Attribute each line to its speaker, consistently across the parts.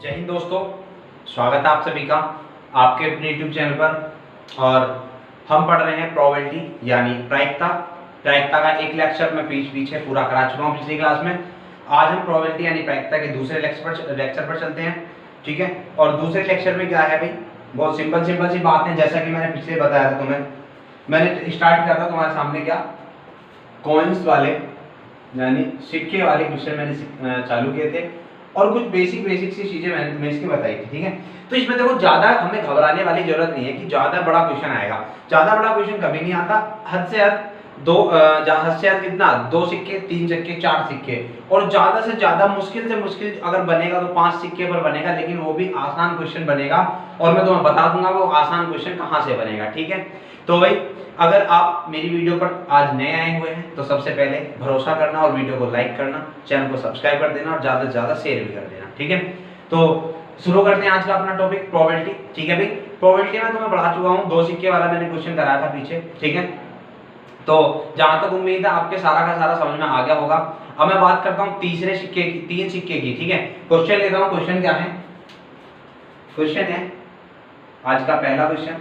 Speaker 1: जय हिंद दोस्तों, स्वागत है आप सभी का आपके अपने YouTube चैनल पर। और हम पढ़ रहे हैं प्रोबेबिलिटी यानी प्रायिकता का एक लेक्चर मैं पीछे पूरा करा चुका हूं पिछली क्लास में। आज हम प्रोबेबिलिटी यानी प्रायिकता के दूसरे लेक्चर पर चलते हैं, ठीक है। और दूसरे लेक्चर में क्या है भाई, बहुत सिंपल सी बात है। जैसा कि मैंने पिछले बताया था तुम्हें, मैंने स्टार्ट किया था तुम्हारे सामने क्या, कॉइन्स वाले यानी सिक्के वाले क्वेश्चन मैंने चालू किए थे और कुछ बेसिक सी चीजें मैंने तुम्हें इसकी बताई थी, ठीक है। तो इसमें देखो ज्यादा हमें घबराने वाली जरूरत नहीं है कि ज्यादा बड़ा क्वेश्चन आएगा। ज्यादा बड़ा क्वेश्चन कभी नहीं आता। हद से हद कितना, 2 सिक्के, 3 सिक्के, 4 सिक्के, और ज्यादा से ज्यादा मुश्किल से मुश्किल अगर बनेगा तो 5 सिक्के पर बनेगा, लेकिन वो भी आसान क्वेश्चन बनेगा और मैं तुम्हें बता दूंगा वो आसान क्वेश्चन कहाँ से बनेगा, ठीक है। तो भाई अगर आप मेरी वीडियो पर आज नए आए हुए हैं तो सबसे पहले भरोसा करना और वीडियो को लाइक करना, चैनल को सब्सक्राइब कर देना और ज्यादा से ज्यादा शेयर भी कर देना, ठीक है। तो शुरू करते हैं आज का अपना टॉपिक प्रोबेबिलिटी, ठीक है भाई। प्रोबेबिलिटी में तुम्हें पढ़ा चुका हूँ, 2 सिक्के वाला मैंने क्वेश्चन कराया था पीछे, ठीक है। तो जहां तक उम्मीद है आपके सारा का सारा समझ में आ गया होगा। अब मैं बात करता हूँ तीसरे सिक्के की, 3 सिक्के की, ठीक है। क्वेश्चन लेता हूँ। क्वेश्चन क्या है, क्वेश्चन है आज का पहला क्वेश्चन,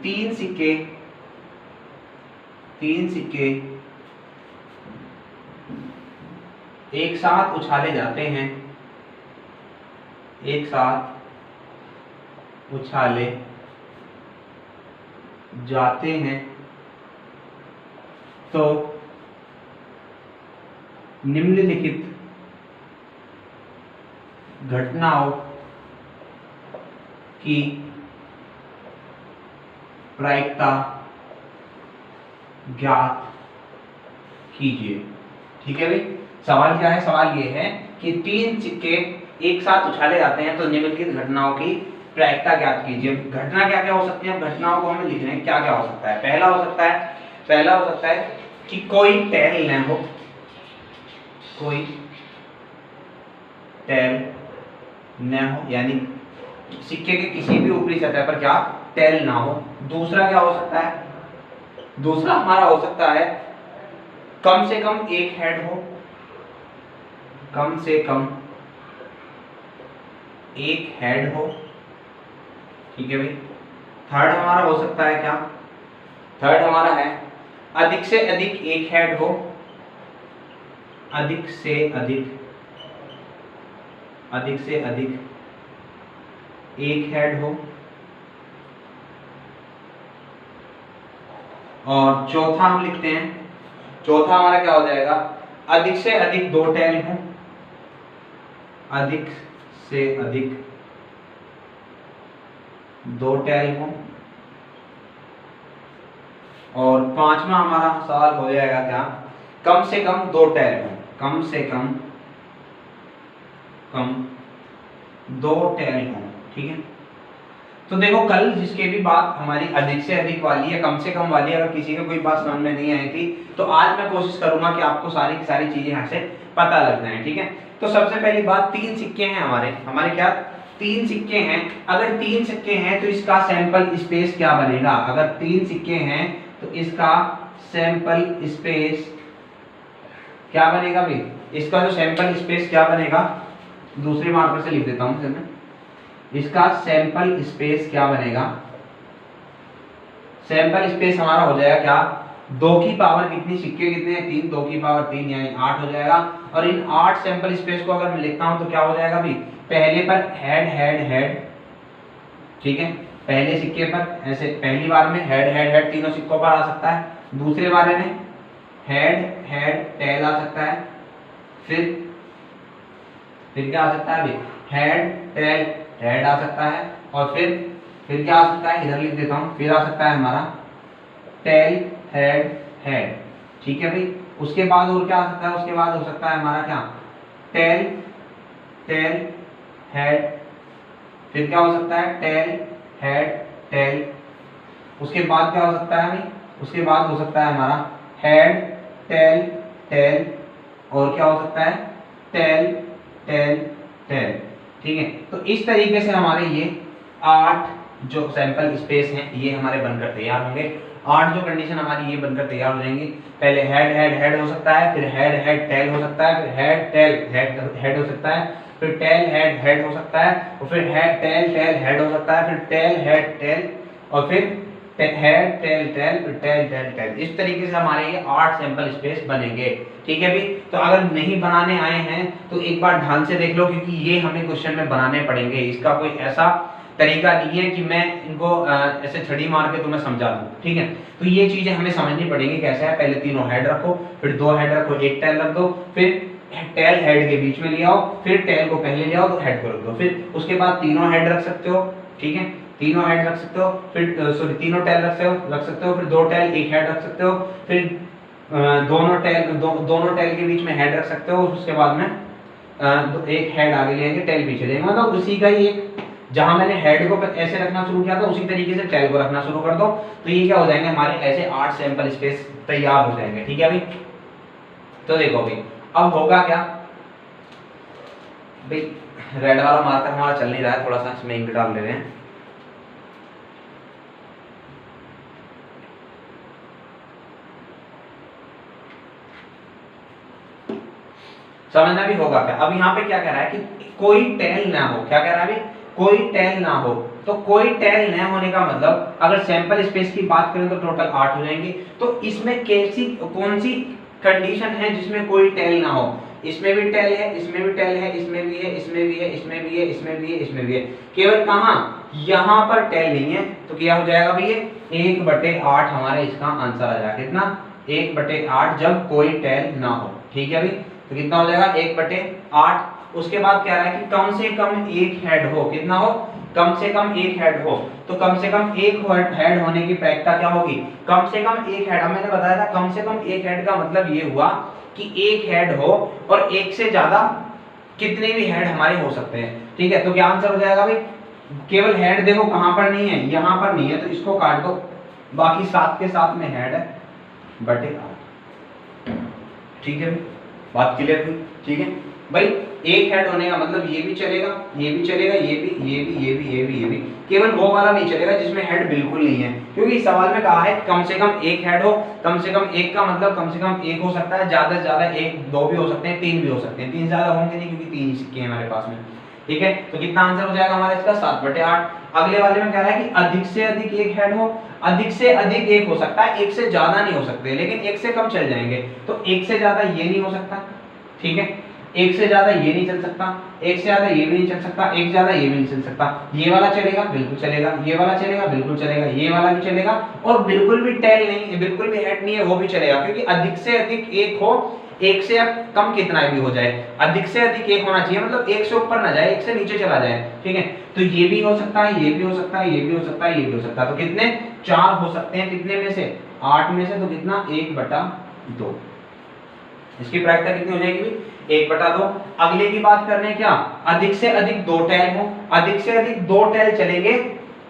Speaker 1: 3 सिक्के एक साथ उछाले जाते हैं, एक साथ उछाले जाते हैं तो निम्नलिखित घटनाओं की प्रायिकता ज्ञात कीजिए, ठीक है भाई। सवाल क्या है, सवाल ये है कि 3 सिक्के एक साथ उछाले जाते हैं तो निम्नलिखित घटनाओं की प्रायिकता ज्ञात कीजिए। घटना क्या क्या हो सकती है, घटनाओं को हमें लिखना है, क्या क्या हो सकता है। पहला हो सकता है कि कोई टैल न हो, कोई टैल न हो, यानी सिक्के के किसी भी ऊपरी सतह पर क्या टैल ना हो। दूसरा क्या हो सकता है, दूसरा हमारा हो सकता है कम से कम एक हेड हो, कम से कम एक हेड हो, ठीक है भाई। थर्ड हमारा हो सकता है क्या, थर्ड हमारा है अधिक से अधिक एक हेड हो, अधिक से अधिक एक हेड हो। और चौथा हम लिखते हैं, चौथा हमारा क्या हो जाएगा, अधिक से अधिक 2 टैल हो, अधिक से अधिक 2 टैल हो। और पांचवा हमारा सवाल हो जाएगा क्या, कम से कम 2 टैल हो, कम से कम 2 टैल हो, ठीक है। तो देखो कल जिसके भी बात हमारी अधिक से अधिक वाली या कम से कम वाली, अगर किसी को कोई बात समझ में नहीं आई थी तो आज मैं कोशिश करूंगा कि आपको सारी की सारी चीजें यहाँ से पता लग जाए, ठीक है। तो सबसे पहली बात, 3 सिक्के हैं हमारे क्या 3 सिक्के हैं। अगर 3 सिक्के हैं तो इसका सैंपल स्पेस क्या बनेगा, अगर 3 सिक्के हैं तो इसका सैंपल स्पेस क्या बनेगा भाई, इसका जो सैंपल स्पेस क्या बनेगा, दूसरे मार्कर से लिख देता हूं मैं, इसका सैंपल स्पेस क्या बनेगा, सैंपल स्पेस हमारा हो जाएगा क्या, 2 की पावर कितनी, सिक्के कितने हैं 3, 2 की पावर 3 यानी 8 हो जाएगा। और इन 8 सैंपल स्पेस को अगर मैं लिखता हूं तो क्या हो जाएगा भाई, पहले पर हेड, ठीक है। पहले सिक्के पर ऐसे पहली बार में हेड तीनों सिक्कों पर आ सकता है। दूसरे बारे में हेड टेल आ सकता है। फिर क्या आ सकता है भाई, हेड टेल हेड आ सकता है। और फिर क्या आ सकता है, इधर लिख देता हूं, फिर आ सकता है हमारा टेल हेड, ठीक है भाई। उसके बाद और क्या आ सकता है, उसके बाद हो सकता है हमारा क्या, टेल हेड, फिर क्या हो सकता है टेल हेड टेल। उसके बाद क्या हो सकता है भाई, उसके बाद हो सकता है हमारा हेड टेल और क्या हो सकता है टेल, ठीक है। तो इस तरीके से हमारे ये 8 जो सैंपल स्पेस हैं ये हमारे बनकर तैयार होंगे। 8 जो कंडीशन हमारी ये बनकर तैयार हो जाएंगी। पहले हेड हो सकता है, फिर हेड टेल हो सकता है, फिर हेड टेल हेड हो सकता है, फिर टेल हेड हेड हो सकता है, और फिर हेड टेल टेल हेड हो सकता है, फिर टेल हेड टेल, और फिर हेड टेल टेल, फिर टेल टेल टेल। इस तरीके से हमारे ये 8 सैंपल स्पेस बनेंगे। ठीक है भी। तो अगर नहीं बनाने आए हैं तो एक बार ध्यान से देख लो, क्योंकि ये हमें क्वेश्चन में बनाने पड़ेंगे। इसका कोई ऐसा तरीका नहीं है कि मैं इनको ऐसे छड़ी मार के तुम्हें समझा दूं। ठीक है, तो ये चीजें हमें समझनी पड़ेंगी कैसे है। पहले तीनों हेड रखो, फिर 2 हेड रखो, एक टेल रख दो, फिर टेल हेड के बीच में ले आओ, फिर टेल को पहले ले आओ तो हेड को रख दो, फिर उसके बाद तीनों हेड रख सकते हो। ठीक है, तीनों हेड रख सकते हो, फिर सॉरी तीनों टेल रख सकते हो, फिर 2 टेल एक हेड रख सकते हो, फिर दोनों टेल के बीच में हेड रख सकते हो, उसके बाद में एक हेड आगे ले आएंगे, टेल पीछे लेंगे। मतलब उसी का ही एक, जहां मैंने हेड को ऐसे रखना शुरू किया था उसी तरीके से टेल को रखना शुरू कर दो, तो ये क्या हो जाएंगे हमारे ऐसे 8 सैंपल स्पेस तैयार हो जाएंगे। ठीक है भाई। तो देखो भाई अब होगा क्या भाई, रेड वाला मार्कर हमारा चल नहीं रहा है, थोड़ा सा इसमें इंक डाल ले रहे हैं। समझना भी होगा क्या। अब यहाँ पे क्या कह रहा है कि कोई टेल ना हो, क्या कह रहा है भाई, कोई टेल ना हो। तो कोई टेल न होने का मतलब, अगर सैंपल स्पेस की बात करें तो टोटल 8 हो जाएंगे। तो इसमें कैसी कौन सी कंडीशन है जिसमें कोई टेल ना हो? इसमें भी टेल है, इसमें भी टेल है, इसमें भी है, इसमें भी है, इसमें भी है, इसमें भी है, इसमें भी है। केवल कहां, यहां पर टेल नहीं है। तो क्या हो जाएगा भाई, ये 1/8 हमारे इसका आंसर आ जाएगा। कितना? 1/8 जब कोई टेल ना हो। ठीक है भाई, तो कितना हो जाएगा 1/8। उसके बाद क्या रहा है कि कम से कम एक हेड हो। कितना हो? कम से कम एक हेड हो। तो कम से कम एक हेड होने की प्रायिकता क्या होगी? कम से कम एक हेड। मैंने बताया था कम से कम एक हेड का मतलब ये हुआ कि एक हेड हो और एक से ज्यादा कितने भी हेड हमारे हो सकते हैं। ठीक है, तो क्या आंसर हो जाएगा भाई? केवल हेड देखो कहां पर नहीं है, यहां पर नहीं है, तो इसको काट दो, बाकी 7 के साथ में हेड है बटे 8। ठीक है, बात क्लियर हुई? ठीक है भाई, एक हेड होने का मतलब ये भी चलेगा, ये भी चलेगा, ये भी, ये भी, ये भी, ये भी, ये भी। केवल वो वाला नहीं चलेगा जिसमें हेड बिल्कुल नहीं है, क्योंकि इस सवाल में कहा है कम से कम एक हेड हो। कम से कम एक का मतलब कम से कम एक हो सकता है, ज्यादा से ज्यादा 1 2 भी हो सकते हैं, 3 भी हो सकते हैं। 3 ज्यादा होंगे नहीं क्योंकि 3 सिक्के हैं हमारे पास में। ठीक है, तो कितना आंसर हो जाएगा हमारा इसका? 7/8। अगले वाले में कह रहा है कि अधिक से अधिक एक हेड हो। अधिक से अधिक एक हो सकता है, एक से ज्यादा नहीं हो सकते, लेकिन एक से कम चल जाएंगे। तो एक से ज्यादा ये नहीं हो सकता। ठीक है, एक से ज्यादा ये नहीं चल सकता, एक से ज्यादा ये भी नहीं चल सकता, एक से ज्यादा ये भी नहीं चल सकता। ये वाला चलेगा, बिल्कुल चलेगा, ये वाला चलेगा, बिल्कुल चलेगा, ये वाला भी चलेगा, और बिल्कुल भी टेल नहीं, बिल्कुल भी हेड नहीं है, वो भी चलेगा, क्योंकि अधिक से अधिक एक हो, एक से कम कितना भी हो जाए, अधिक से अधिक एक होना चाहिए, मतलब एक से ऊपर ना जाए, एक से नीचे चला जाए। ठीक है, तो ये भी हो सकता है, ये भी हो सकता है, ये भी हो सकता है, ये भी हो सकता है। तो कितने? 4 हो सकते हैं। कितने में से? 8 में से। तो कितना? 1/2। इसकी प्रायिकता कितनी हो जाएगी? 1/2। अगले की बात कर रहे हैं क्या? अधिक से अधिक 2 टेल हो। अधिक से अधिक 2 टेल चलेंगे,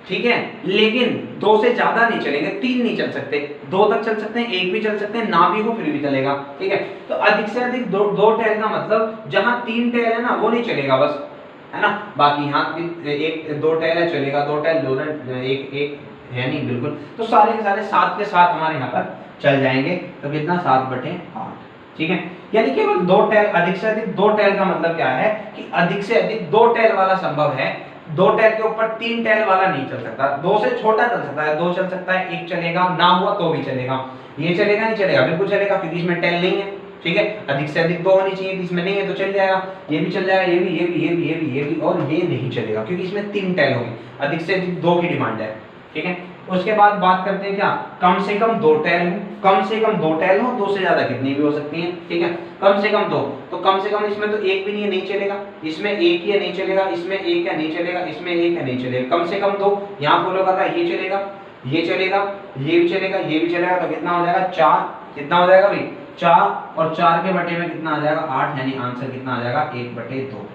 Speaker 1: ठीक है, लेकिन 2 से ज्यादा नहीं चलेंगे, 3 नहीं चल सकते, 2 तक चल सकते हैं, 1 भी चल सकते हैं, ना भी हो फिर भी चलेगा। ठीक है, तो अधिक से अधिक 2 टेल का मतलब जहां 3 टेल है ना वो नहीं चलेगा बस, है ना, बाकी यहाँ 2 टेल है चलेगा, 2 टेल 2 एक है नहीं बिल्कुल। तो सारे के सारे 7 के साथ हमारे यहाँ पर चल जाएंगे। तो कितना? 7/8। ठीक है, यानी केवल 2 टेल, अधिक से अधिक 2 टेल का मतलब क्या है कि अधिक से अधिक 2 टेल वाला संभव है। 2 टेल के ऊपर 3 टेल वाला नहीं चल सकता। 2 से छोटा चल सकता है, 2 चल सकता है, 1 चलेगा, ना हुआ तो भी चलेगा। ये चलेगा नहीं चलेगा? बिल्कुल चलेगा, क्योंकि इसमें टेल नहीं है। ठीक है, अधिक से अधिक 2 होनी चाहिए, इसमें नहीं है तो चल जाएगा। ये भी चल जाएगा, ये भी, ये भी, ये भी, ये भी, ये भी, और ये नहीं चलेगा क्योंकि इसमें 3 टेल होगी। अधिक से अधिक 2 की डिमांड है। ठीक है, उसके बाद बात करते हैं क्या? कम से कम 2 टेल हो। कम से कम 2 टेल हो, 2 से ज्यादा कितनी भी हो सकती हैं। ठीक है, कम से कम 2। तो कम से कम इसमें तो 1 भी नहीं है, नहीं चलेगा, इसमें 1 ही है, नहीं चलेगा, इसमें 1 है, नहीं चलेगा, इसमें 1 है, नहीं चलेगा। कम से कम 2 यहाँ फॉलो कर रहा है, ये चलेगा, ये चलेगा, ये भी चलेगा, ये भी चलेगा। तो कितना हो जाएगा? 4। कितना हो जाएगा भाई? 4, और 4 के बटे में कितना आ जाएगा? 8, यानी आंसर कितना आ जाएगा? 1/2।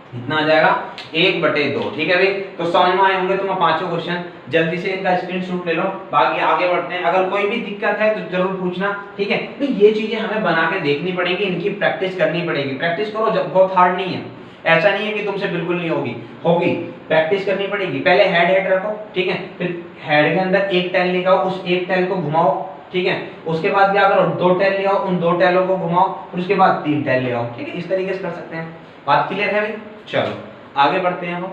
Speaker 1: कितना आ जाएगा? 1/2। ठीक है भाई, तो समझ में आए होंगे तुम्हें पांचों क्वेश्चन। जल्दी से इनका स्क्रीनशॉट ले लो, बाकी आगे बढ़ते हैं। अगर कोई भी दिक्कत है तो जरूर पूछना। ठीक है, तो ये चीजें हमें बना के देखनी पड़ेगी, इनकी प्रैक्टिस करनी पड़ेगी। प्रैक्टिस करो, जब बहुत हार्ड नहीं है, ऐसा नहीं है कि तुमसे बिल्कुल नहीं होगी, होगी, प्रैक्टिस करनी पड़ेगी। पहले हेड रखो, ठीक है, फिर हेड के अंदर एक टेल लेके आओ, उस एक टेल को घुमाओ, ठीक है। उसके बाद क्या करो, 2 टेल ले आओ, उन 2 टेलों को घुमाओ, फिर उसके बाद 3 टेल ले आओ, ठीक है। इस तरीके से कर सकते हैं। बात क्लियर है भाई? चलो आगे बढ़ते हैं हम।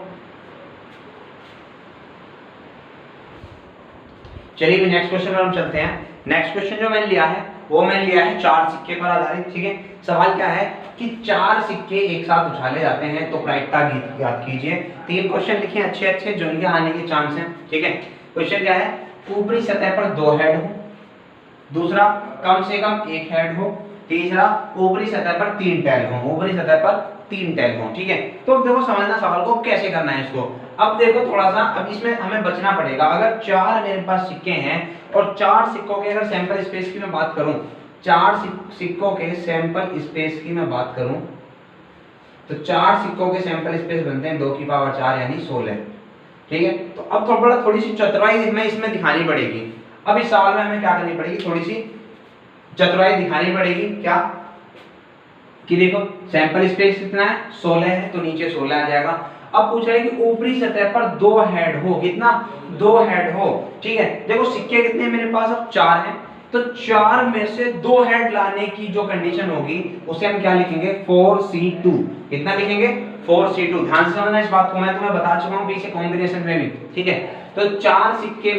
Speaker 1: चलिए नेक्स्ट क्वेश्चन पर हम चलते हैं। नेक्स्ट क्वेश्चन जो मैंने लिया है वो मैंने लिया है 4 सिक्के पर आधारित, ठीक है। सवाल क्या है कि 4 सिक्के एक साथ उछाले जाते हैं तो प्रायिकता ज्ञात कीजिए। 3 क्वेश्चन लिखे अच्छे अच्छे जो इनके आने के चांस हैं, ठीक है। क्वेश्चन क्या है, ऊपरी सतह पर 2 हेड हो, दूसरा कम से कम 1 हेड हो, तीसरा ऊपरी सतह पर 3 टेल हो, ऊपरी सतह पर 3 टेल हो, ठीक है। तो देखो समझना सवाल को कैसे करना है इसको। अब देखो थोड़ा सा, अब इसमें हमें बचना पड़ेगा। अगर 4 मेरे पास सिक्के हैं और 4 सिक्कों के अगर सैंपल स्पेस की मैं बात करूं, 4 सिक्कों के सैंपल स्पेस की मैं बात करूं तो 4 सिक्कों के सैंपल स्पेस बनते हैं 2 की पावर 4 यानी 16, ठीक है। तो अब थोड़ी सी चतुराई हमें इसमें दिखानी पड़ेगी। अब इस सवाल में हमें क्या करनी पड़ेगी, थोड़ी सी चतुराई दिखानी पड़ेगी। क्या कि देखो सैंपल स्पेस कितना है, 16 है, तो नीचे 16 आ जाएगा। अब पूछ रहे हैं कि ऊपरी सतह पर 2 हेड हो, कितना, 2 हेड हो, ठीक है। देखो सिक्के कितने मेरे पास, अब 4 हैं, तो 4 में से 2 हेड लाने की जो कंडीशन होगी उसे हम क्या लिखेंगे, 4C2। कितना लिखेंगे, 4C2। ध्यान से समझना इस बात को, मैं तुम्हें बता चुका हूं पीछे कॉम्बिनेशन में भी, ठीक है। तो 4 सिक्के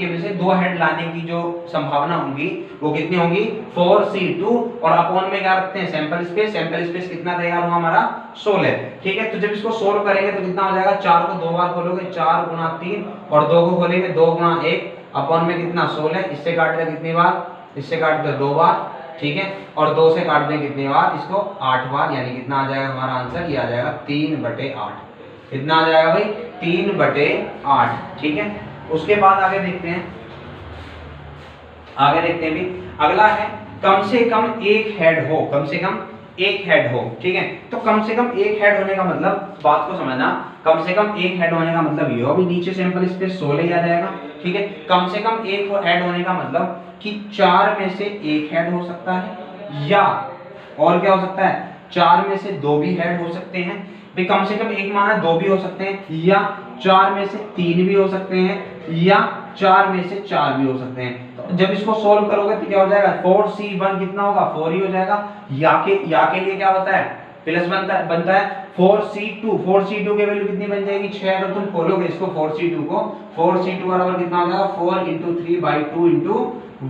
Speaker 1: में से 2 हेड लाने की जो संभावना होगी वो कितनी होगी, 4C2। और अपॉन में क्या रखते हैं, सैंपल स्पेस। सैंपल स्पेस कितना तैयार हुआ हमारा, 16, ठीक है। तो जब इसको सोल्व करेंगे तो कितना हो जाएगा, 4 को 2 बार खोलोगे, 4 गुना 3, और 2 को खोलेंगे 2 गुना 1, अपॉन में कितना, 16। इससे काट दे कितनी बार, इससे काट दे 2 बार, ठीक है। और 2 से काट दें कितनी बार, इसको 8 बार, यानी कितना आ जाएगा हमारा आंसर, ये आ जाएगा 3/8। कितना आ जाएगा भाई, 3/8, ठीक है। उसके बाद आगे देखते हैं, भी अगला है कम से कम 1 हेड हो, कम से कम 1 हेड हो, ठीक है। तो कम से कम 1 हेड होने का मतलब, बात को समझना, कम से कम 1 हेड होने का मतलब ये हो, अभी नीचे सैंपल स्पेस 16 ही आ जाएगा, ठीक है। कम से कम 1 हेड होने का मतलब कि 4 में से 1 हेड हो सकता है, या और क्या हो सकता है, 4 में से 2 भी हेड हो सकते हैं। भाई कम से कम 1 माना 2 भी हो सकते हैं, या 4 में से 3 भी हो सकते हैं, या 4 में से 4 भी हो सकते हैं। तो जब इसको सोल्व करोगे तो क्या हो जाएगा, 4C1 कितना होगा, 4 ही हो जाएगा। या के लिए क्या होता है, प्लस बनता है 4C2। 4C2 की वैल्यू कितनी बन जाएगी, 6। अगर तुम खोलोगे इसको 4C2 को, 4C2 बराबर कितना हो जाएगा, 4 × 3/2 ×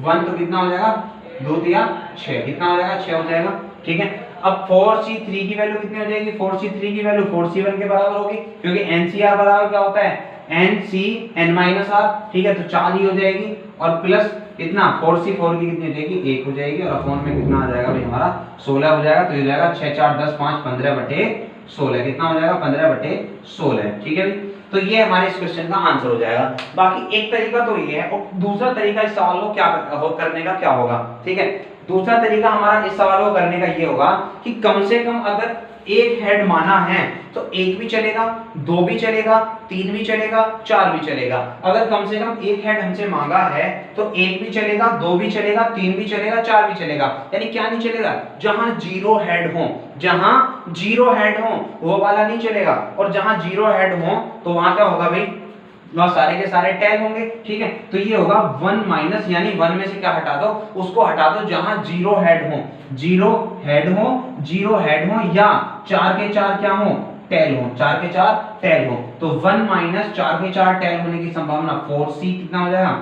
Speaker 1: 1, तो कितना हो जाएगा, 2 × 6, कितना हो जाएगा, 6 हो जाएगा, ठीक है। अब 4C3 की वैल्यू कितनी हो जाएगी, 4C3 की वैल्यू 4C1 के बराबर होगी, क्योंकि NCR बराबर क्या होता है, NC(n-r), ठीक है। तो 4 ही हो जाएगी, और प्लस कितना, 4C4 की कितनी हो जाएगी, 1 हो जाएगी, और अपॉन में कितना आ जाएगा भाई हमारा, 16 हो जाएगा। तो ये हो जाएगा 6 4 10 5 15/16, कितना हो जाएगा, 15/16, ठीक है भाई। तो ये हमारे इस क्वेश्चन का आंसर हो जाएगा। बाकी एक तरीका तो ये है, और दूसरा तरीका इस सवाल को क्या करने का क्या होगा, ठीक है। दूसरा तरीका हमारा इस सवाल को करने का ये होगा कि कम से कम अगर 1 हेड माना है तो 1 भी चलेगा, 2 भी चलेगा, 3 भी चलेगा, 4 भी चलेगा। अगर कम से कम 1 हेड हमसे मांगा है तो 1 भी चलेगा, 2 भी चलेगा, 3 भी चलेगा, 4 भी चलेगा। यानी क्या नहीं चलेगा, जहां 0 हेड हो, जहां 0 हेड हो वो वाला नहीं चलेगा, और जहां 0 हेड हो तो वहां क्या होगा भाई, वहां सारे के सारे टैग होंगे, ठीक है। तो ये होगा 1 माइनस, यानी 1 में से क्या हटा दो, उसको हटा दो जहां 0 हेड हो, 0 हेड हो, 0 हेड हो, या 4 के 4 क्या हो, टैल हो, 4 के 4 टैल हो। तो 1 माइनस 4 के 4 टैल होने की संभावना 4C कितना हो जाएगा,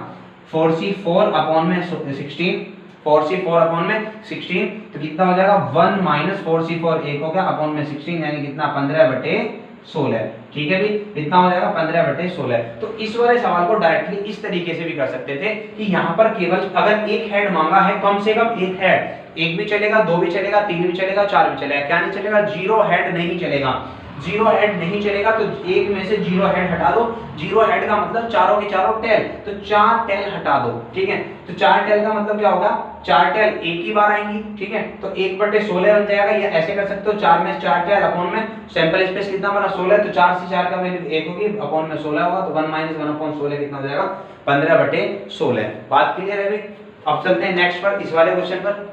Speaker 1: 4C4 अपॉन में 16, 4C4 अपॉन में 16, तो कितना हो जाएगा, 1 माइनस 4C4 1 हो गया, अपॉन में 16, यानी कितना, 15/16, ठीक है भाई। कितना हो जाएगा, 15/16। तो इस वाले सवाल को डायरेक्टली इस तरीके से भी कर सकते थे कि यहाँ पर केवल अगर 1 हेड मांगा है, कम से कम 1 हेड, 1 भी चलेगा, 2 भी चलेगा, 3 भी चलेगा, 4 भी चलेगा, क्या नहीं चलेगा, 0 हेड नहीं चलेगा। 0 हेड नहीं चलेगा तो 1 में से 0 हेड हटा दो, 0 हेड का मतलब चारों के चारों टेल, तो 4 टेल हटा दो, ठीक है। तो 4 टेल का मतलब क्या होगा, 4 टेल एक ही बार आएंगी, ठीक है। तो 1/16 बन जाएगा, या ऐसे कर सकते हो 4 में 4 टेल अपॉन में सैंपल स्पेस कितना बना, 16, तो 4 से 4 का वैल्यू 1 होगी, अपॉन में 16 होगा, तो 1 माइनस 1/16 कितना हो जाएगा, 15/16। बात क्लियर है भाई। अब चलते हैं नेक्स्ट पर, इस वाले क्वेश्चन पर।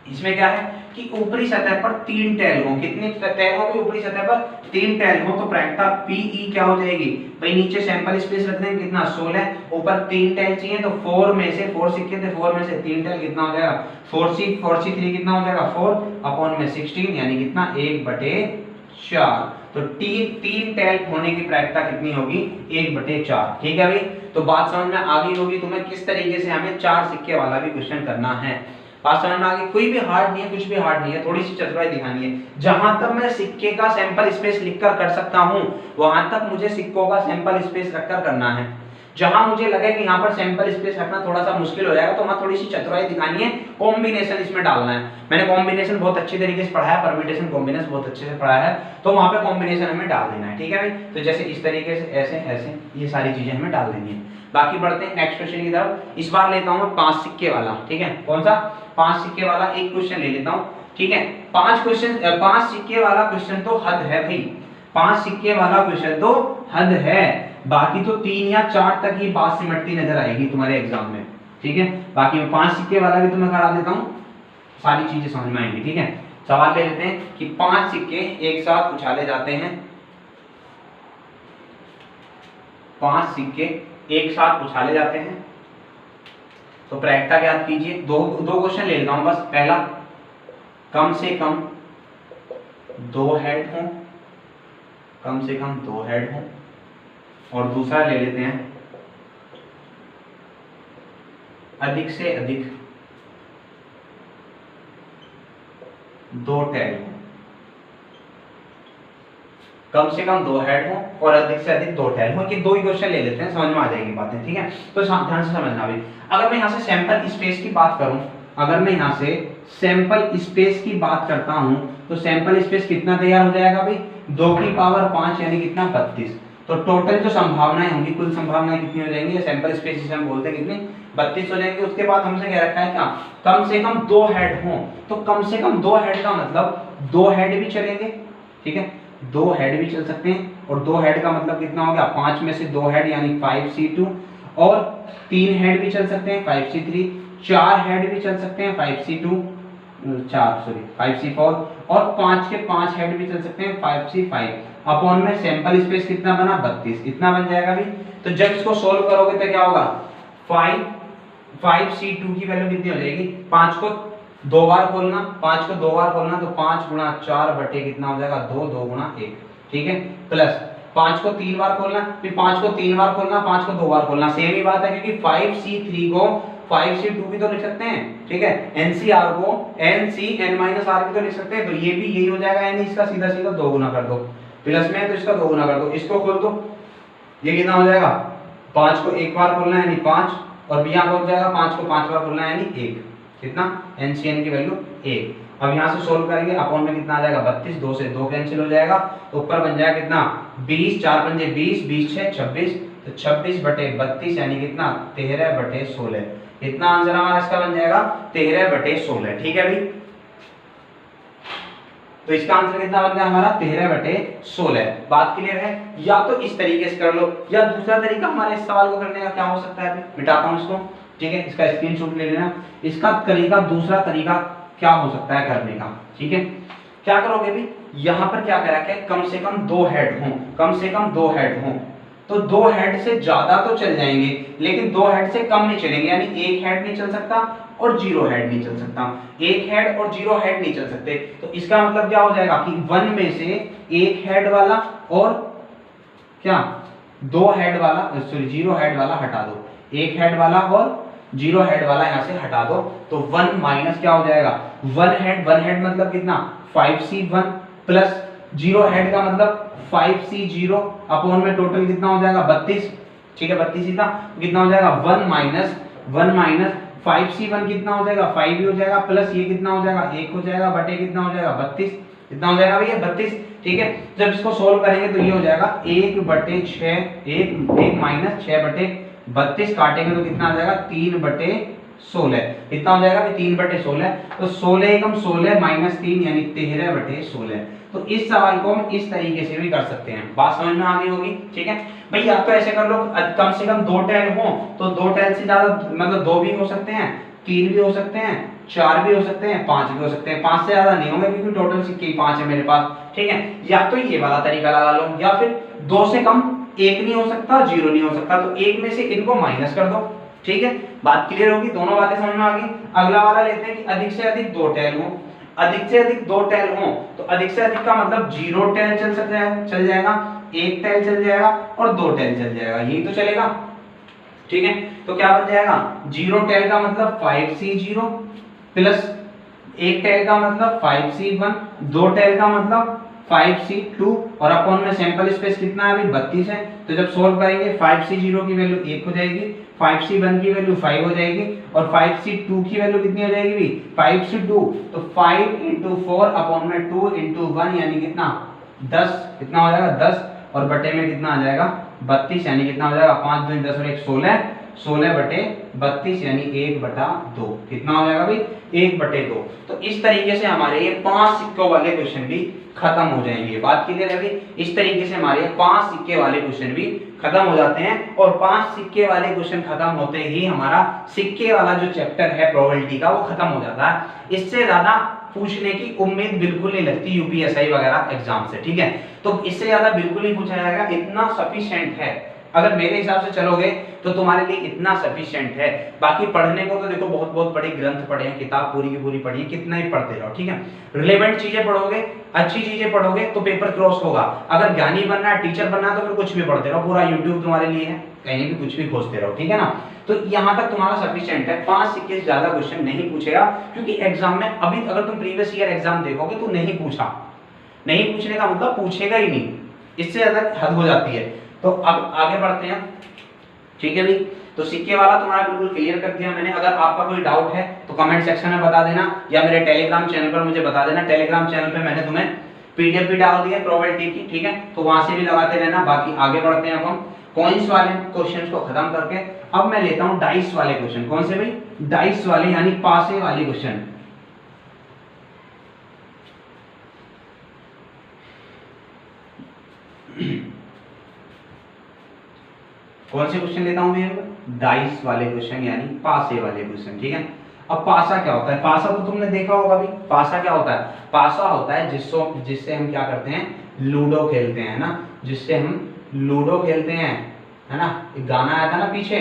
Speaker 1: इसमें क्या है कि ऊपरी सतह पर 3 टैल हो। कितनी टैल हो? ऊपरी सतह पर 3 टैल हो तो प्रायिकता PE क्या हो जाएगी भाई? नीचे सैंपल स्पेस रख देंगे कितना 16, ऊपर 3 टैल चाहिए तो 4 में से 4 सिक्के थे, 4 में से 3 टैल कितना हो जाएगा 4C3 कितना हो जाएगा 4 अपॉन में 16 यानी कितना 1/4। तो 3 टैल होने की प्रायिकता कितनी होगी 1/4। ठीक है भाई, तो बात समझ में आ गई होगी तुम्हें किस तरीके से हमें 4 सिक्के वाला भी क्वेश्चन करना है। बात समझ में आ गई? कोई भी हार्ड नहीं है, कुछ भी हार्ड नहीं है, थोड़ी सी चतुराई दिखानी है। जहां तक मैं सिक्के का सैंपल स्पेस लिखकर कर सकता हूं वहां तक मुझे सिक्कों का सैंपल स्पेस रखकर करना है। जहां मुझे लगे कि यहाँ पर सैंपल स्पेस रखना थोड़ा सा मुश्किल हो जाएगा तो वहां थोड़ी सी चतुराई दिखानी है, कॉम्बिनेशन इसमें डालना है। मैंने कॉम्बिनेशन बहुत अच्छी तरीके से पढ़ा है, परम्यूटेशन कॉम्बिनेशन बहुत अच्छे से पढ़ा है, तो वहां पे कॉम्बिनेशन हमें डाल देना है। ठीक है भाई, तो जैसे इस तरीके से ऐसे ऐसे ये सारी चीजें हमें डाल देनी है। बाकी बढ़ते हैं नेक्स्ट क्वेश्चन की तरफ। इस बार लेता हूं मैं 5 सिक्के वाला। ठीक है, कौन सा? 5 सिक्के वाला एक क्वेश्चन ले लेता हूं। ठीक है, 5 सिक्के वाला क्वेश्चन तो हद है भाई, 5 सिक्के वाला क्वेश्चन तो हद है। बाकी तो 3 या 4 तक ही बात सिमटती नजर आएगी तुम्हारे एग्जाम में। ठीक है, बाकी मैं 5 सिक्के वाला भी तुम्हें करा देता हूं, सारी चीजें समझ में आएंगी। ठीक है, सवाल ले लेते हैं कि 5 सिक्के एक साथ उछाले जाते हैं। 5 सिक्के एक साथ उछाले जाते हैं तो प्रायिकता ज्ञात कीजिए। दो क्वेश्चन ले लेता हूं बस। पहला, कम से कम 2 हेड हों, कम से कम 2 हेड हों। और दूसरा ले लेते हैं, अधिक से अधिक 2 टैल हों। कम से कम 2 हेड हो और अधिक से अधिक 2 टैल हो। ये 2 ही क्वेश्चन ले लेते हैं, समझ में आ जाएगी बातें। ठीक है, तो ध्यान से समझना भी। अगर मैं यहाँ से सैंपल स्पेस की बात करूं, अगर मैं यहाँ से सैंपल स्पेस की बात करता हूं तो सैंपल स्पेस कितना तैयार हो जाएगा भाई? 2 की पावर 5 यानी कितना 32। तो टोटल जो संभावनाएं होंगी, कुल संभावनाएं कितनी हो जाएंगी? सैंपल स्पेस जिसे हम बोलते हैं कितनी 32 हो जाएंगे। उसके बाद हमसे कह रखा है क्या? कम से कम 2 हेड हो। तो कम से कम 2 हेड का मतलब 2 हेड भी चलेंगे। ठीक है, 2 हेड भी चल सकते हैं और 2 हेड का मतलब कितना हो गया? 5 में से 2 हेड यानी 5C2 और 3 हेड भी चल सकते हैं 5C3, 4 हेड भी चल सकते हैं 5C4 और 5 के 5 हेड भी चल सकते हैं 5C5 अपॉन में सैंपल स्पेस कितना बना 32, इतना बन जाएगा भी। तो जब इसको सोल्व करोगे तो क्या होगा? 5C2 की वैल्यू कितनी हो जाएगी? 5 को 2 बार खोलना, 5 को 2 बार खोलना तो 5 गुणा 4 बटे कितना हो जाएगा 2, 2 गुणा 1। ठीक है, प्लस 5 को 3 बार खोलना, फिर 5 को 3 बार खोलना, 5 को 2 बार खोलना। सेम ही बात है क्योंकि 5C3 को 5C2 भी तो लिख सकते हैं। ठीक है, NCR को NCN-R भी तो लिख सकते हैं। तो ये भी यही हो जाएगा, यानी इसका सीधा सीधा 2 गुना कर दो, प्लस में तो इसका 2 गुना कर दो, इसको खोल दो, ये कितना हो जाएगा? 5 को 1 बार खोलना यानी 5 और यहाँ हो जाएगा 5 को 5 बार खोलना यानी 1। कितना? NCN की वैल्यू 1। अब यहाँ से सोल्व करेंगे, अपॉन में कितना आ जाएगा 32, 2 से 2 कैंसिल हो जाएगा तो ऊपर बन जाएगा कितना 20, 4 पंजे 20, 20 6 26, तो 26/32 यानी कितना 13/16। कितना आंसर हमारा इसका बन जाएगा 13/16। ठीक है भाई, तो इसका आंसर कितना बन गया हमारा 13/16। बात क्लियर है? या तो इस तरीके से कर लो या दूसरा तरीका हमारे इस सवाल को करने का क्या हो सकता है? मिटाता हूं इसको। ठीक है, इसका स्क्रीनशॉट ले लेना। इसका तरीका, दूसरा तरीका क्या हो सकता है करने का? ठीक है, क्या करोगे भी? यहाँ पर क्या करा है? कम से कम 2 हेड हों, कम से कम 2 हेड हों। तो 2 हेड से ज्यादा तो चल जाएंगे लेकिन 2 हेड से कम नहीं चलेंगे, यानी 1 हेड नहीं चल सकता और 0 हेड नहीं चल सकता। 1 हेड और 0 हेड नहीं चल सकते। तो इसका मतलब क्या हो जाएगा कि 1 में से 1 हेड वाला और क्या 2 हेड वाला, सॉरी 0 हेड वाला हटा दो। 1 हेड वाला और 0 हेड वाला यहाँ से हटा दो तो 1 माइनस क्या हो जाएगा 1 हेड मतलब कितना 5C1 प्लस 0 हेड का मतलब 5C0 अपॉन में टोटल कितना हो जाएगा 32। ठीक है, 32 इतना कितना हो जाएगा 1 माइनस 5C1 कितना हो जाएगा 5 ही हो जाएगा, प्लस ये कितना हो जाएगा 1 हो जाएगा बटे कितना हो जाएगा 32। कितना हो जाएगा भैया 32। ठीक है, जब इसको सोल्व करेंगे तो ये हो जाएगा 1/6, 1 माइनस 6/32 काटेंगे तो कितना आ जाएगा 3/16। कितना हो जाएगा 3/16। तो 16 एकम 16 माइनस 3 यानी 13/16। तो इस सवाल को हम इस तरीके से भी कर सकते हैं। बात समझ में आ गई होगी? ठीक है भाई, आप तो ऐसे कर लो, कम से कम 2 टैल हो तो 2 टैल से ज्यादा मतलब 2 भी हो सकते हैं, 3 भी हो सकते हैं 4 भी हो सकते हैं, 5 भी हो सकते हैं, 5 से ज्यादा नहीं होंगे क्योंकि टोटल सिक्के 5 है मेरे पास, ठीक है। या तो ये वाला तरीका लगा लो, या फिर 2 से कम 1 नहीं हो सकता, 0 नहीं हो सकता, तो 1 में से इनको माइनस कर दो, ठीक है। बात क्लियर होगी, दोनों बातें समझ में आ गई। अगला वाला लेते हैं कि अधिक से अधिक 2 टेल हो, अधिक से अधिक 2 टेल हो, तो अधिक से अधिक का मतलब 0 टेल चल जाएगा, 1 टेल चल जाएगा और 2 टेल चल जाएगा, यही तो चलेगा, ठीक है। तो क्या बन जाएगा, 0 टेल का मतलब 5C0 प्लस 1 टेल का मतलब 5C1, 2 टेल का मतलब 5C2 और अपॉन में सैंपल स्पेस कितना है अभी 32 है, तो जब सोल्व करेंगे 5C0 की वैल्यू 1 हो जाएगी, 5C1 की वैल्यू 5 हो जाएगी और 5C2 की वैल्यू कितनी हो जाएगी भी 5C2, तो 5 × 4 अपॉन में 2 × 1 यानी कितना 10, कितना हो जाएगा 10 और बटे में कितना आ जाएगा 32, यानी कितना हो जाएगा 5 2 10 और 1 16, 16/32 यानी 1/2, कितना हो जाएगा भाई 1/2। तो इस तरीके से हमारे ये 5 सिक्कों वाले क्वेश्चन भी खत्म हो जाएंगे। बात क्लियर है भाई, इस तरीके से हमारे 5 सिक्के वाले क्वेश्चन भी खत्म हो जाते हैं और 5 सिक्के वाले क्वेश्चन खत्म होते ही हमारा सिक्के वाला जो चैप्टर है प्रोबेबिलिटी का वो खत्म हो जाता है। इससे ज्यादा पूछने की उम्मीद बिल्कुल नहीं लगती यूपीएसआई वगैरह एग्जाम से, ठीक है। तो इससे ज्यादा बिल्कुल नहीं पूछा जाएगा, इतना सफिशिएंट है। अगर मेरे हिसाब से चलोगे तो तुम्हारे लिए इतना सफिशिएंट है। बाकी पढ़ने को तो देखो बहुत बहुत बड़े ग्रंथ पढ़े हैं, किताब पूरी की पूरी पढ़ी है, कितना ही पढ़ते रहो, ठीक है। रिलेवेंट चीजें पढ़ोगे, अच्छी चीजें पढ़ोगे तो पेपर क्रॉस होगा। अगर ज्ञानी बनना है, टीचर बनना है तो फिर कुछ भी पढ़ते रहो, पूरा यूट्यूब तुम्हारे लिए है, कहीं भी कुछ भी खोजते रहो, ठीक है ना। तो यहाँ तक तुम्हारा सफिशिएंट है, 5 सिक्के से ज्यादा क्वेश्चन नहीं पूछेगा क्योंकि एग्जाम में अभी अगर तुम प्रीवियस ईयर एग्जाम देखोगे तो नहीं पूछा, नहीं पूछने का मतलब पूछेगा ही नहीं, इससे ज्यादा हद हो जाती है। तो अब आगे बढ़ते हैं, ठीक है भाई। तो सिक्के वाला तुम्हारा बिल्कुल क्लियर कर दिया मैंने। अगर आपका कोई डाउट है तो कमेंट सेक्शन में बता देना या मेरे टेलीग्राम चैनल पर मुझे बता देना। टेलीग्राम चैनल पे मैंने तुम्हें पीडीएफ भी डाल दी है प्रोबेबिलिटी की, ठीक है, तो वहां से भी लगाते रहना। बाकी आगे बढ़ते हैं अब हम कॉइंस वाले क्वेश्चंस को खत्म करके अब मैं लेता हूं डाइस वाले क्वेश्चन। कौन से भाई, डाइस वाले यानी पासे वाले क्वेश्चन। कौन से क्वेश्चन लेता हूं मैं, डाइस वाले क्वेश्चन यानी पासे वाले क्वेश्चन, ठीक है। अब पासा क्या होता है, पासा तो तुमने देखा होगा भी। पासा क्या होता है, पासा होता है जिससे हम क्या करते हैं, लूडो खेलते हैं ना, जिससे हम लूडो खेलते हैं, है ना। एक गाना आया था ना पीछे,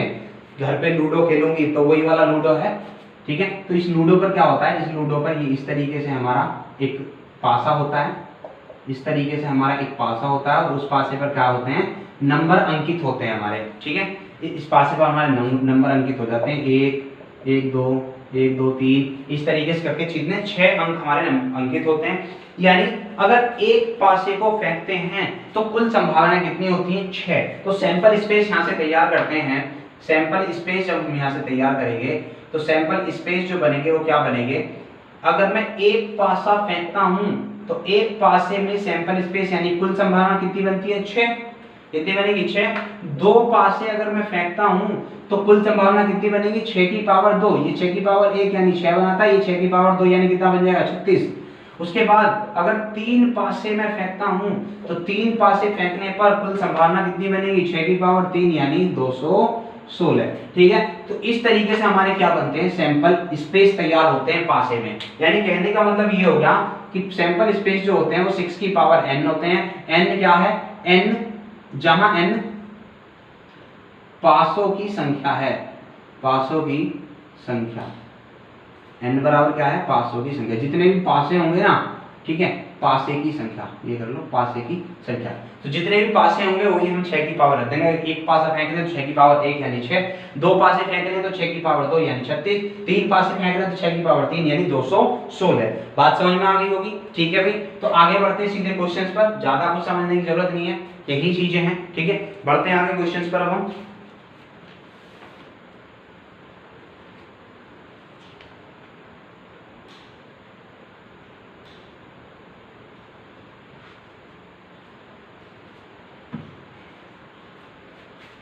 Speaker 1: घर पे लूडो खेलूंगी, तो वही वाला लूडो है, ठीक है। तो इस लूडो पर क्या होता है, इस लूडो पर ये इस तरीके से हमारा एक पासा होता है, इस तरीके से हमारा एक पासा होता है और उस पासे पर क्या होते हैं, नंबर अंकित होते हैं हमारे, ठीक है। इस पासे पर हमारे नंबर अंकित हो जाते हैं, 1 1 2 1 2 3 इस तरीके से करके कितने 6 अंक हमारे अंकित होते हैं। यानी अगर एक पासे को फेंकते हैं तो कुल संभावना कितनी होती है, 6। तो सैंपल स्पेस यहाँ से तैयार करते हैं, सैंपल स्पेस जब हम यहाँ से तैयार करेंगे तो सैंपल स्पेस जो बनेंगे वो क्या बनेंगे, अगर मैं एक पासा फेंकता हूं तो एक पासे में सैंपल स्पेस यानी कुल संभावना कितनी बनती है, 6। कितनी बनेगी, 6। 2 पासे अगर मैं फेंकता हूं तो कुल संभावना कितनी बनेगी, 6 की पावर 2, ये 6 की पावर 1 यानी 6 बनाता है, ये 6 की पावर 2 यानी कितना बन जाएगा, 36। उसके बाद अगर 3 पासे मैं फेंकता हूं तो 3 पासे फेंकने पर कुल संभावना कितनी बनेगी, 6 की पावर 3 यानी 216, ठीक है। तो इस तरीके से हमारे क्या बनते हैं, सैंपल स्पेस तैयार होते हैं पासे में। यानी कहने का मतलब ये हो गया कि सैंपल स्पेस जो होते हैं वो 6 की पावर n होते हैं। n क्या है, n जहां n पासों की संख्या है, पासों की संख्या, n बराबर क्या है, पासों की संख्या, जितने भी पासे होंगे ना, ठीक है, पासे की संख्या, ये कर लो पासे की संख्या। तो जितने भी पासे होंगे वही हम 6 की पावर रख देंगे। एक पासा फेंक दें तो 6 की पावर 1 यानी 6, 2 पासे फेंक दें तो 6 की पावर 2 यानी 36, 3 पासे फेंक दें तो 6 की पावर 3 यानी 216। बात समझ में आ गई होगी, ठीक है भाई। तो आगे बढ़ते हैं सीधे क्वेश्चंस पर, ज्यादा कुछ समझने की जरूरत नहीं है, यही चीजें हैं, ठीक है। बढ़ते हैं आगे क्वेश्चंस पर अब हम।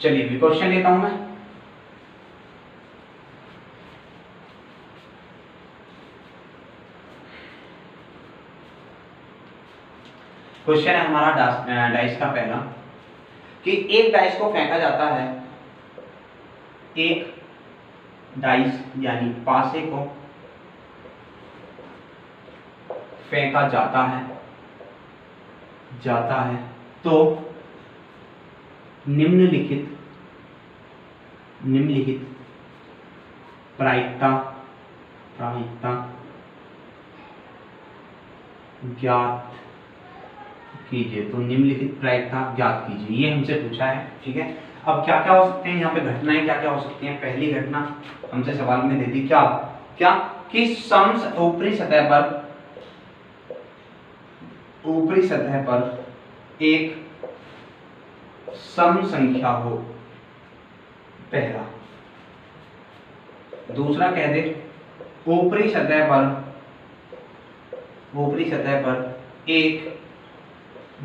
Speaker 1: चलिए क्वेश्चन लेता हूं मैं। क्वेश्चन है हमारा डाइस का पहला कि एक डाइस को फेंका जाता है, एक डाइस यानी पासे को फेंका जाता है तो निम्नलिखित प्रायिकता ज्ञात कीजिए। तो निम्नलिखित प्रायिकता ज्ञात कीजिए, ये हमसे पूछा है। ठीक है, अब क्या क्या हो सकते हैं यहाँ पे घटनाएं, क्या क्या हो सकती हैं। पहली घटना हमसे सवाल में दे दी, क्या कि ऊपरी सतह पर एक सम संख्या हो, पहला। दूसरा कह दे ऊपरी सतह पर एक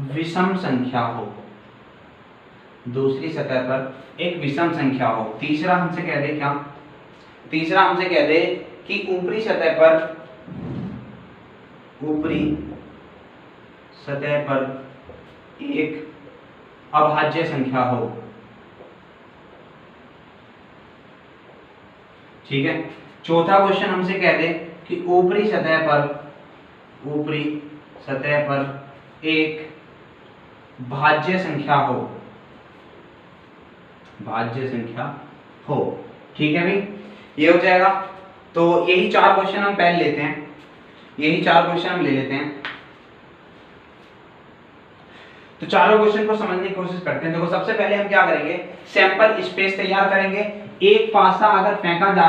Speaker 1: विषम संख्या हो, दूसरी सतह पर एक विषम संख्या हो। तीसरा हमसे कह दे क्या, तीसरा हमसे कह दे कि ऊपरी सतह पर एक अभाज्य संख्या हो। ठीक है, चौथा क्वेश्चन हमसे कह दे कि ऊपरी सतह पर एक भाज्य संख्या हो। ठीक है भाई, ये हो जाएगा। तो यही चार क्वेश्चन हम पहले लेते हैं, यही चार क्वेश्चन हम ले लेते हैं। तो चारों क्वेश्चन को समझने की कोशिश करते हैं। देखो, सबसे पहले हम क्या करेंगे, सैंपल स्पेस तैयार करेंगे। एक पासा अगर फेंका जा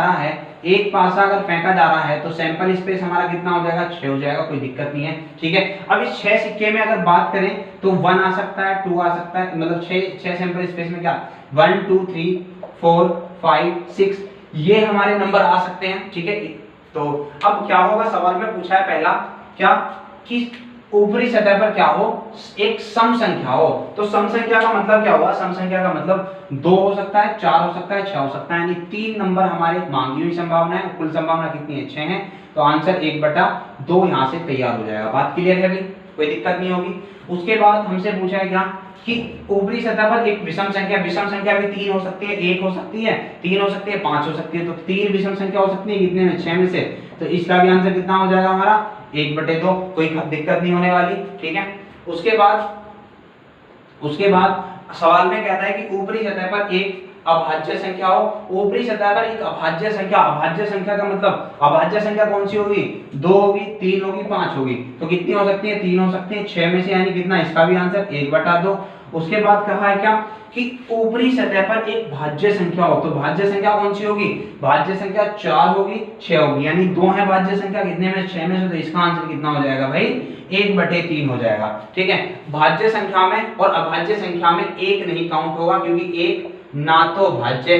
Speaker 1: रहा है तो सैंपल स्पेस हमारा कितना हो जाएगा, 6 हो जाएगा, कोई दिक्कत नहीं है। ठीक है, अब इस 6 सिक्के में अगर बात करें तो 1 आ सकता है, 2 आ सकता है, मतलब 6 सैंपल स्पेस में क्या 1 2 3 4 5 6 ये हमारे नंबर आ सकते हैं। ठीक है, तो अब क्या होगा, सवाल में पूछा है पहला क्या कि ऊपरी सतह पर क्या हो, एक सम संख्या हो। तो सम संख्या का मतलब क्या होगा, सम संख्या का मतलब 2 हो सकता है, 4 हो सकता है, 6 हो सकता है, यानी 3 नंबर हमारे मांगी हुई संभावना है। कुल संभावना कितनी है, 6 है। तो आंसर 1/2 यहाँ से तैयार हो जाएगा। बात क्लियर है भाई, कोई दिक्कत नहीं होगी। उसके बाद हमसे पूछा है क्या कि ऊपरी सतह पर एक विषम संख्या भी 3 हो सकती है, 1 हो सकती है, 3 हो सकती है, 5 हो सकती है। तो 3 विषम संख्या हो सकती है कितने में, 6 में से। तो इसका भी आंसर कितना हो जाएगा हमारा 1/2, कोई दिक्कत नहीं होने वाली। ठीक है, उसके बाद सवाल में कहता है कि ऊपरी सतह पर एक अभाज्य संख्या हो। ऊपरी सतह पर एक अभाज्य संख्या का मतलब अभाज्य संख्या कौन सी होगी, 2 होगी, 3 होगी, 5 होगी। तो कितनी हो सकती है, 3 हो सकती है 6 में से, यानी कितना, इसका भी आंसर 1/2। उसके बाद कहा है क्या कि ऊपरी सतह पर एक भाज्य संख्या हो। तो भाज्य संख्या कौन सी होगी, भाज्य संख्या 4 होगी, 6 होगी, यानी 2 है भाज्य संख्या कितने में, 6 में से। तो इसका आंसर कितना हो जाएगा भाई, 1/3 हो जाएगा। ठीक है, भाज्य संख्या में और अभाज्य संख्या में एक नहीं काउंट होगा, क्योंकि एक ना तो भाज्य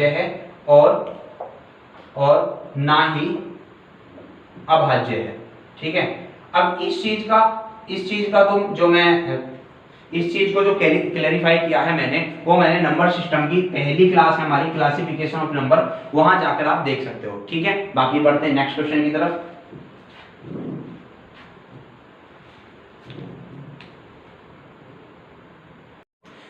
Speaker 1: है और ना ही अभाज्य है। ठीक है, अब इस चीज का तो इस चीज को जो क्लैरिफाई किया है मैंने, वो मैंने नंबर सिस्टम की पहली क्लास है हमारी, क्लासिफिकेशन ऑफ नंबर, वहां जाकर आप देख सकते हो। ठीक है, बाकी बढ़ते हैं नेक्स्ट क्वेश्चन की तरफ।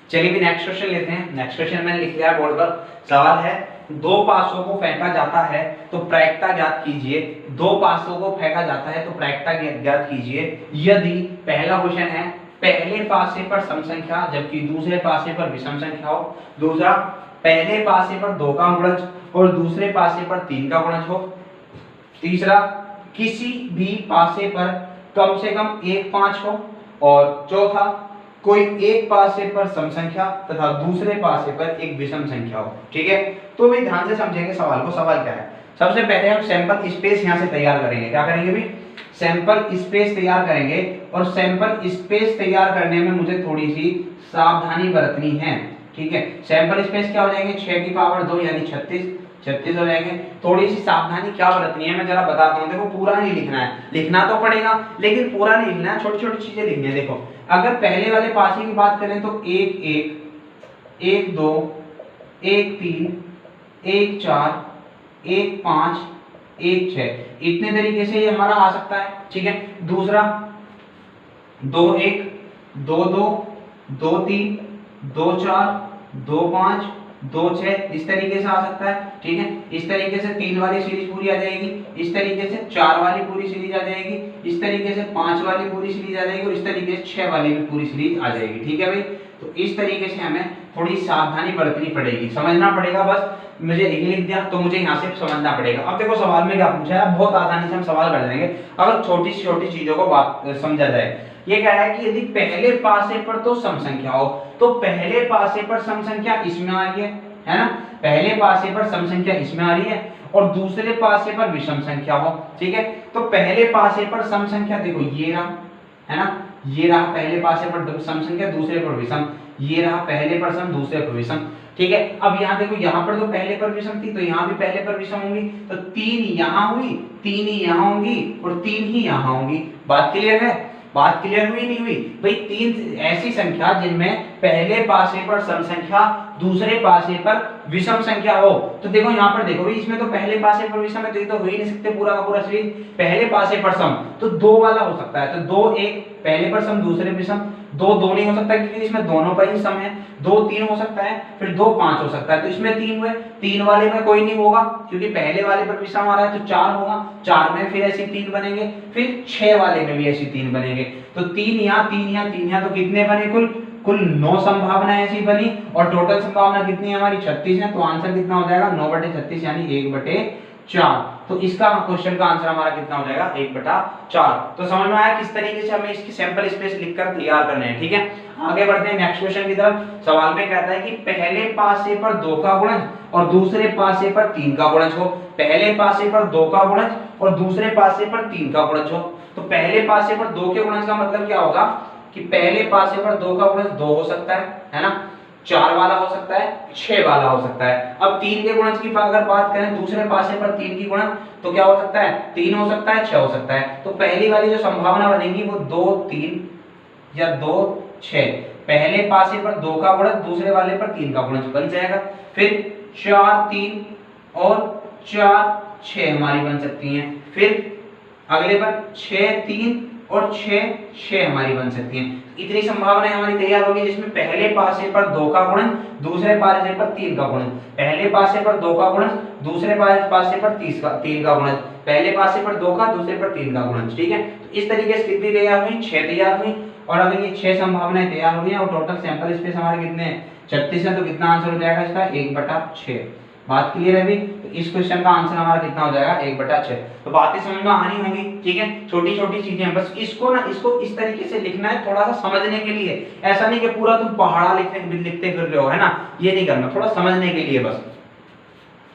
Speaker 1: चलिए भी नेक्स्ट क्वेश्चन लेते हैं। नेक्स्ट क्वेश्चन मैंने लिख लिया है बोर्ड पर। सवाल है, 2 पासों को फेंका जाता है तो प्रायिकता ज्ञात कीजिए। 2 पासों को फेंका जाता है तो प्रायिकता ज्ञात कीजिए यदि, पहला क्वेश्चन है, पहले पासे पर सम संख्या जबकि दूसरे पासे पर विषम संख्या हो। दूसरा, पहले पासे पर 2 का गुणज और दूसरे पासे पर 3 का गुणज हो। तीसरा, किसी भी पासे पर कम से कम 1 5 हो। और चौथा, कोई एक पासे पर सम संख्या तथा दूसरे पासे पर एक विषम संख्या हो। ठीक है, तो भी ध्यान से समझेंगे सवाल को। सवाल क्या है, सबसे पहले हम सैंपल स्पेस यहां से तैयार करेंगे। क्या करेंगे भी, सैंपल स्पेस तैयार करेंगे। और सैंपल स्पेस तैयार करने में मुझे थोड़ी सी सावधानी बरतनी है। ठीक है, सैंपल स्पेस क्या हो जाएंगे, 6 की पावर 2 यानी 36 हो जाएंगे। थोड़ी सी सावधानी क्या बरतनी है मैं जरा बताता हूँ। देखो, पूरा नहीं लिखना है, लिखना तो पड़ेगा लेकिन पूरा नहीं लिखना है, छोटी छोटी चीजें लिखनी है। देखो, अगर पहले वाले पासे की बात करें तो 1 1 1 2 1 3 1 4 1 5 1 6 इतने तरीके से ये हमारा आ सकता है। ठीक है, दूसरा 2 1 2 2 2 3 2 4 2 5 2 6 इस तरीके से आ सकता है, ठीक है। इस तरीके से 3 वाली सीरीज पूरी आ जाएगी, इस तरीके से 4 वाली पूरी सीरीज आ जाएगी, इस तरीके से 5 वाली पूरी सीरीज आ जाएगी और इस तरीके से 6 वाली भी पूरी सीरीज आ जाएगी, ठीक है भाई। तो इस तरीके से हमें थोड़ी सावधानी बरतनी पड़ेगी, समझना पड़ेगा। बस मुझे एक लिख दिया तो मुझे यहाँ से समझना पड़ेगा। अब देखो सवाल में क्या पूछा है, बहुत आसानी से हम सवाल कर देंगे अगर छोटी छोटी चीजों को समझा जाए। ये कह रहा है कि यदि पहले पासे पर तो सम संख्या हो, तो पहले पासे पर सम संख्या इसमें आ रही है ना, पहले पासे पर सम संख्या इसमें आ रही है और दूसरे पासे पर विषम संख्या हो, ठीक है। तो पहले पासे पर सम संख्या देखो ये रहा, है ना, ये रहा पहले पासे पर सम संख्या, दूसरे पर विषम, ये रहा पहले पर सम, दूसरे पर विषम, ठीक है। अब यहाँ देखो, यहाँ पर तो पहले पर विषम थी तो यहाँ भी पहले पर विषम होंगी, तो 3 यहाँ हुई, 3 ही यहाँ होंगी और 3 ही यहाँ होंगी। बात क्लियर है, बात क्लियर हुई नहीं हुई भाई। 3 ऐसी संख्या जिनमें पहले पासे पर सम संख्या, दूसरे पासे पर विषम संख्या हो। तो देखो यहाँ पर देखो भाई, इसमें तो पहले पासे पर विषम है तो ये तो हो ही नहीं सकते पूरा का पूरा सीरीज। पहले पासे पर सम तो 2 वाला हो सकता है, तो 2 1 पहले पर सम दूसरे विषम, 2 2 नहीं हो सकता क्योंकि इसमें दोनों पर ही सम है, 2 3 हो सकता है, फिर 2 5 हो सकता है, तो इसमें 3 हुए। 3 वाले में कोई नहीं होगा क्योंकि पहले वाले पर विषम आ रहा है, तो 4 होगा, 4 में फिर ऐसे 3 बनेंगे, फिर 6 वाले में भी ऐसे 3 बनेंगे, तो 3 यहाँ 3 यहाँ 3 यहाँ, तो कितने बने कुल 9 संभावनाएं ऐसी बनी और टोटल संभावना कितनी है हमारी 36 है। तो आंसर कितना हो जाएगा 9/36 यानी 1/4। तो इसका क्वेश्चन का आंसर हमारा कितना हो जाएगा 1/4। तो समझ में आया किस तरीके से हमें इसकी सैंपल स्पेस लिखकर तैयार करने हैं, ठीक है। आगे बढ़ते हैं नेक्स्ट क्वेश्चन की तरफ। सवाल में कहता है कि पहले पासे पर 2 का गुणज और दूसरे पासे पर 3 का गुणज हो। पहले पासे पर 2 का गुणज और दूसरे पासे पर 3 का गुणज हो। तो पहले पासे पर 2 के गुणज का मतलब क्या होगा कि पहले पासे पर 2 का गुणज 2 हो सकता है ना, 4 वाला हो सकता है, 6 वाला हो सकता है। अब 3 के गुणज की अगर बात करें, दूसरे पासे पर 3 की गुणज तो क्या हो सकता है 3 हो सकता है, 6 हो सकता है। तो पहली वाली जो संभावना बनेगी वो 2 3 या 2 6, पहले पासे पर 2 का गुणज, दूसरे वाले पर 3 का गुणज बन जाएगा। फिर 4 3 और 4 6 हमारी बन सकती हैं। फिर अगले पर 6 3 और 6 6 हमारी बन सकती हैं। इतनी संभावनाएं हमारी तैयार होगी जिसमें पहले पासे पर 2 का गुणन, दूसरे पासे पर 3 का गुणन, पहले पासे पर 2 का गुणन, दूसरे पासे पर 3 का गुणन, पहले पासे पर 2 का, दूसरे पर 3 का गुणन, ठीक है। तो इस तरीके से कितनी तैयार हुई 6 तैयार हुई। और अगर ये 6 संभावनाएं तैयार हो गई और टोटल सैंपल स्पेस हमारे कितने हैं 36 है, तो कितना आंसर हो जाएगा इसका 1/6। बात क्लियर है अभी। तो इस क्वेश्चन का आंसर हमारा कितना हो जाएगा 1/6। तो बातें समझ में आनी होंगी, ठीक है। छोटी छोटी चीजें हैं, बस इसको इस तरीके से लिखना है थोड़ा सा समझने के लिए। ऐसा नहीं कि पूरा तुम पहाड़ा लिखते फिर रहे हो, है ना, ये नहीं करना, थोड़ा समझने के लिए बस।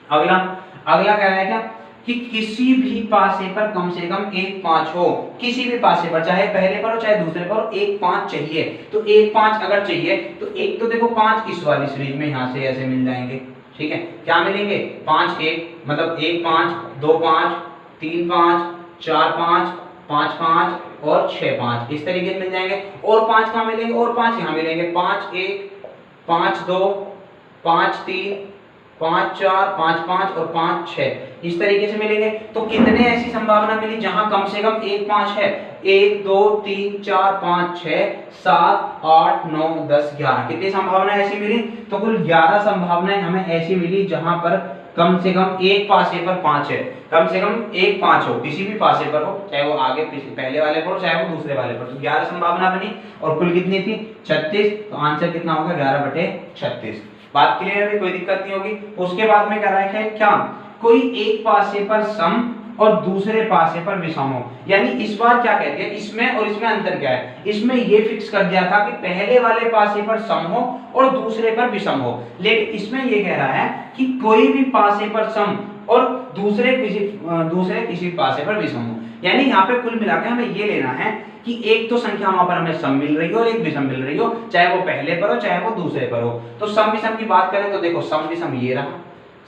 Speaker 1: अगला कह रहा है क्या कि किसी भी पासे पर कम से कम 1 5 हो। किसी भी पासे पर, चाहे पहले पर हो चाहे दूसरे पर हो, 1 5 चाहिए। तो 1 5 अगर चाहिए तो एक तो देखो 5 इस वाली सीरीज में यहाँ से ऐसे मिल जाएंगे, ठीक है। क्या मिलेंगे 5 1 मतलब 1 5 2 5 3 5 4 5 5 5 और 6 5 इस तरीके से मिल जाएंगे। और 5 कहाँ मिलेंगे, और 5 यहाँ मिलेंगे, 5 1 5 2 5 3 5 4 5 5 और 5 6 इस तरीके से मिलेंगे। तो कितने ऐसी संभावना मिली जहां कम से कम 1 5 है, 1 2 3 4 5 6 7 8 9 10 11 कितनी संभावना ऐसी मिली। तो कुल 11 संभावनाएं हमें ऐसी मिली जहां पर कम से कम एक पासे पर 5 है, कम से कम 1 5 हो, किसी भी पासे पर हो, चाहे वो आगे पहले वाले पर हो चाहे वो दूसरे वाले पर। तो 11 संभावना बनी और कुल कितनी थी 36। तो आंसर कितना होगा 11/36। बात क्लियर है, कोई दिक्कत नहीं होगी। उसके बाद में कह रहा है क्या कोई एक पासे पर सम और दूसरे पासे पर विषम हो। यानी इस बार क्या कहते हैं, इसमें और इसमें अंतर क्या है। इसमें ये फिक्स कर दिया था कि पहले वाले पासे पर सम हो और दूसरे पर विषम हो, लेकिन इसमें ये कह रहा है कि कोई भी पासे पर सम और दूसरे किसी पासे पर विषम हो। यानी यहाँ पे कुल मिलाकर हमें ये लेना है कि एक तो संख्या वहां पर हमें सम मिल रही हो और एक विषम मिल रही हो, चाहे वो पहले पर हो चाहे वो दूसरे पर हो। तो सम विषम की बात करें तो देखो सम विषम ये रहा,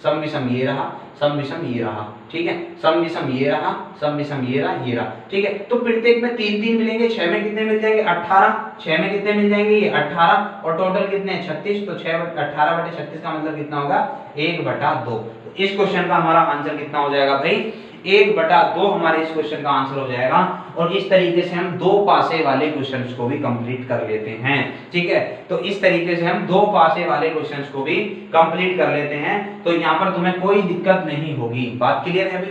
Speaker 1: सम विषम ये रहा, सम विषम ये रहा, ठीक है। सम विषम ये रहा, सम विषम ये रहा, ठीक है। तो प्रत्येक में 3 3 मिलेंगे, 6 में कितने मिल जाएंगे 18, 6 में कितने मिल जाएंगे ये 18 और टोटल कितने 36। तो 18/36 का मतलब कितना होगा 1/2। तो इस क्वेश्चन का हमारा आंसर कितना हो जाएगा भाई 1/2 हमारे इस क्वेश्चन का आंसर हो जाएगा। और इस तरीके से हम 2 पासे वाले क्वेश्चंस को भी कंप्लीट कर लेते हैं। ठीक है, तो इस तरीके से हम 2 पासे वाले क्वेश्चंस को भी कंप्लीट कर लेते हैं। तो यहाँ पर तुम्हें कोई दिक्कत नहीं होगी। बात क्लियर है अभी?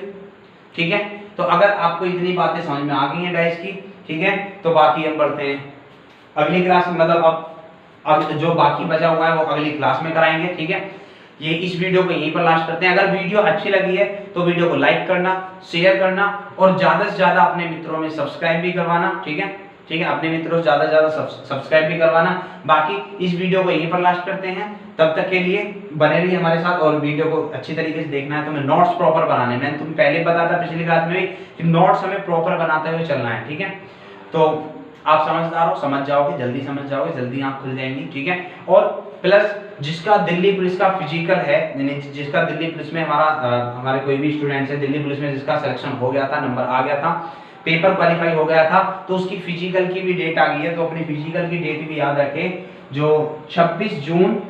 Speaker 1: ठीक है, तो अगर आपको इतनी बातें समझ में आ गई हैं डाइस की, ठीक है, तो बाकी हम बढ़ते हैं अगली क्लास में। मतलब अब जो बाकी बचा हुआ है वो अगली क्लास में कराएंगे। ठीक है, ये इस वीडियो को यहीं पर लास्ट करते हैं। अगर वीडियो अच्छी लगी है तो वीडियो को लाइक करना, शेयर करना और ज्यादा से ज्यादा अपने मित्रों में सब्सक्राइब भी करवाना। ठीक है, ठीक है, अपने मित्रों से ज्यादा से ज्यादा सब्सक्राइब भी करवाना। बाकी इस वीडियो को यहीं पर लास्ट करते हैं। तब तक के लिए बने रहिए हमारे साथ और वीडियो को अच्छी तरीके से देखना है। तुम्हें नोट्स प्रॉपर बनाने, मैंने तुम्हें पहले बताया था पिछली क्लास में भी कि नोट्स हमें प्रॉपर बनाते हुए चलना है। ठीक है, तो आप समझदार हो, समझ जाओगे, जल्दी समझ जाओगे, जल्दी आंख खुल जाएंगी। ठीक है, और प्लस जिसका दिल्ली पुलिस का फिजिकल है, यानी जिसका दिल्ली पुलिस में हमारे कोई भी स्टूडेंट्स है दिल्ली पुलिस में जिसका सिलेक्शन हो गया था, नंबर आ गया था, पेपर क्वालिफाई हो गया था, तो उसकी फिजिकल की भी डेट आ गई है। तो अपनी फिजिकल की डेट भी याद रखें, जो 26 जून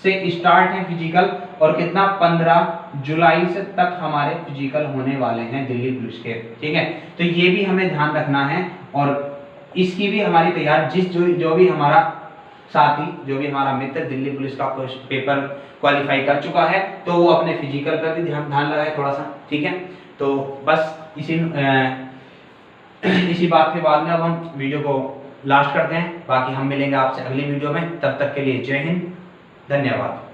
Speaker 1: से स्टार्ट है फिजिकल और कितना 15 जुलाई से तक हमारे फिजिकल होने वाले हैं दिल्ली पुलिस के। ठीक है, तो ये भी हमें ध्यान रखना है और इसकी भी हमारी तैयारी जो भी हमारा साथी, जो भी हमारा मित्र दिल्ली पुलिस का पेपर क्वालिफाई कर चुका है तो वो अपने फिजिकल पर भी ध्यान लगाए थोड़ा सा। ठीक है, तो बस इसी बात के बाद में अब हम वीडियो को लास्ट करते हैं। बाकी हम मिलेंगे आपसे अगली वीडियो में। तब तक के लिए जय हिंद, धन्यवाद।